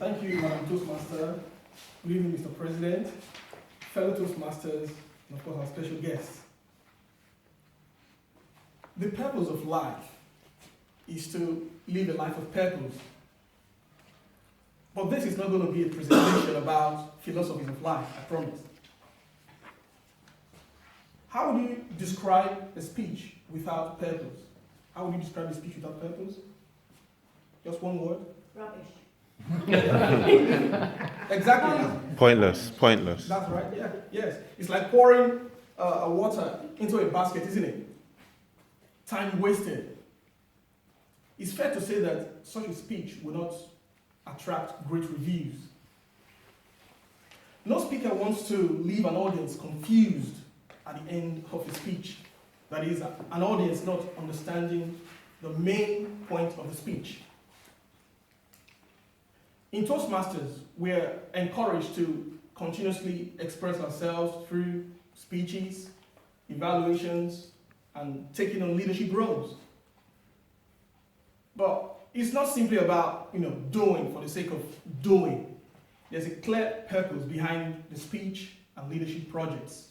Thank you, Madam Toastmaster. Good evening, Mr. President, fellow Toastmasters, and of course our special guests. The purpose of life is to live a life of purpose. But this is not going to be a presentation about philosophies of life, I promise. How would you describe a speech without purpose? How would you describe a speech without purpose? Just one word? Rubbish. Exactly. Pointless. That's right, yeah, yes. It's like pouring water into a basket, isn't it? Time wasted. It's fair to say that such a speech will not attract great reviews. No speaker wants to leave an audience confused at the end of a speech. That is, an audience not understanding the main point of the speech. In Toastmasters, we're encouraged to continuously express ourselves through speeches, evaluations, and taking on leadership roles. But it's not simply about, doing for the sake of doing. There's a clear purpose behind the speech and leadership projects.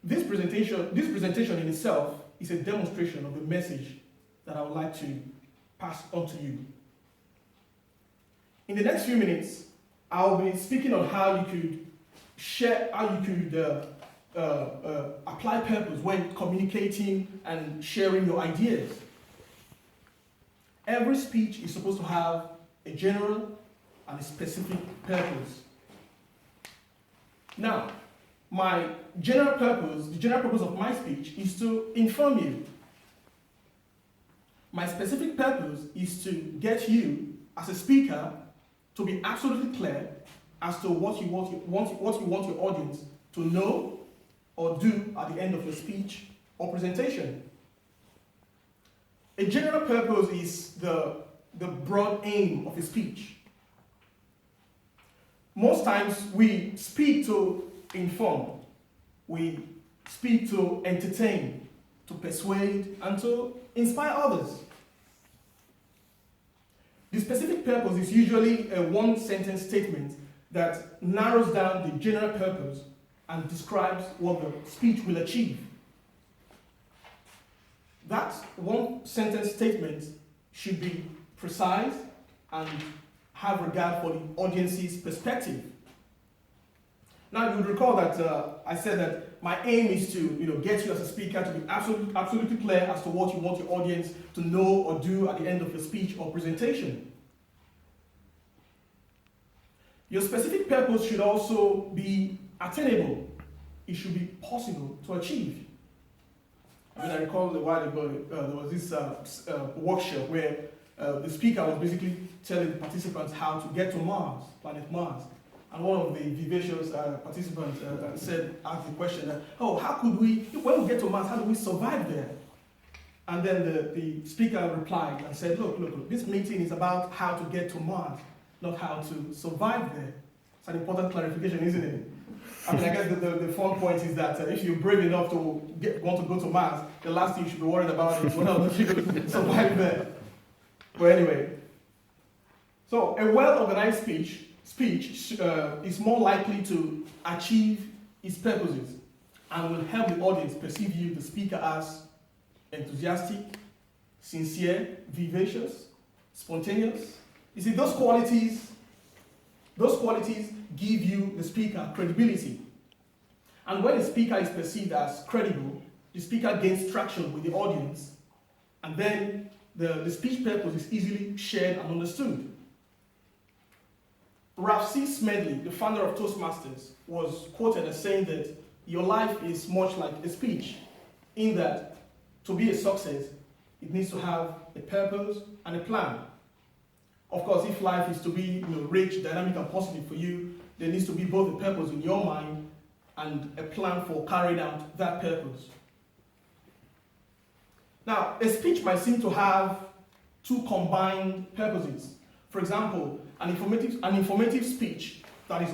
This presentation in itself is a demonstration of the message that I would like to pass on to you. In the next few minutes, I'll be speaking on how you could apply purpose when communicating and sharing your ideas. Every speech is supposed to have a general and a specific purpose. Now, the general purpose of my speech is to inform you. My specific purpose is to get you, as a speaker, to be absolutely clear as to what you want your audience to know or do at the end of your speech or presentation. A general purpose is the broad aim of a speech. Most times we speak to inform, we speak to entertain, to persuade, and to inspire others. The specific purpose is usually a one-sentence statement that narrows down the general purpose and describes what the speech will achieve. That one-sentence statement should be precise and have regard for the audience's perspective. Now, you would recall that I said that my aim is to get you as a speaker to be absolutely clear as to what you want your audience to know or do at the end of your speech or presentation. Your specific purpose should also be attainable. It should be possible to achieve. I recall a while ago, there was this workshop where the speaker was basically telling the participants how to get to Mars, planet Mars. And one of the vivacious participants asked the question, how could when we get to Mars, how do we survive there? And then the speaker replied and said, look, this meeting is about how to get to Mars, not how to survive there. It's an important clarification, isn't it? I guess the fun point is that if you're brave enough to want to go to Mars, the last thing you should be worried about is whether you can survive there. But anyway, so a well-organized speech is more likely to achieve its purposes and will help the audience perceive you, the speaker, as enthusiastic, sincere, vivacious, spontaneous. You see, those qualities give you, the speaker, credibility. And when a speaker is perceived as credible, the speaker gains traction with the audience, and then the speech purpose is easily shared and understood. Ralph C. Smedley, the founder of Toastmasters, was quoted as saying that your life is much like a speech, in that to be a success, it needs to have a purpose and a plan. Of course, if life is to be rich, dynamic, and positive for you, there needs to be both a purpose in your mind and a plan for carrying out that purpose. Now, a speech might seem to have two combined purposes. For example, an informative speech that was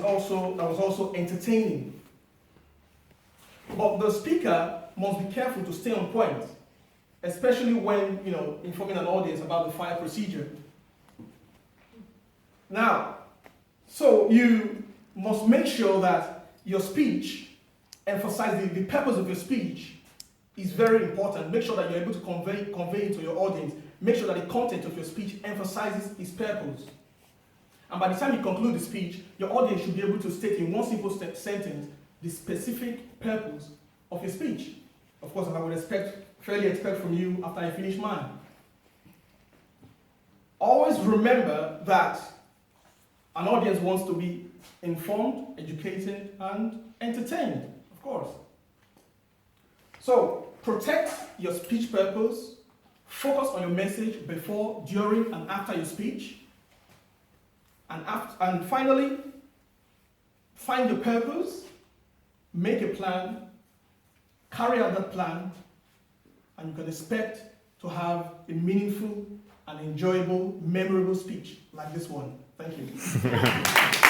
also entertaining. But the speaker must be careful to stay on point, especially when informing an audience about the fire procedure. Now, so you must make sure that your speech emphasizes the purpose of your speech is very important. Make sure that you're able to convey it to your audience. Make sure that the content of your speech emphasizes its purpose. And by the time you conclude the speech, your audience should be able to state in one simple sentence the specific purpose of your speech. Of course, as I would fairly expect from you after I finish mine. Always remember that an audience wants to be informed, educated, and entertained, of course. So, protect your speech purpose, focus on your message before, during, and after your speech. And finally, find your purpose, make a plan, carry out that plan, and you can expect to have a meaningful and enjoyable, memorable speech like this one. Thank you.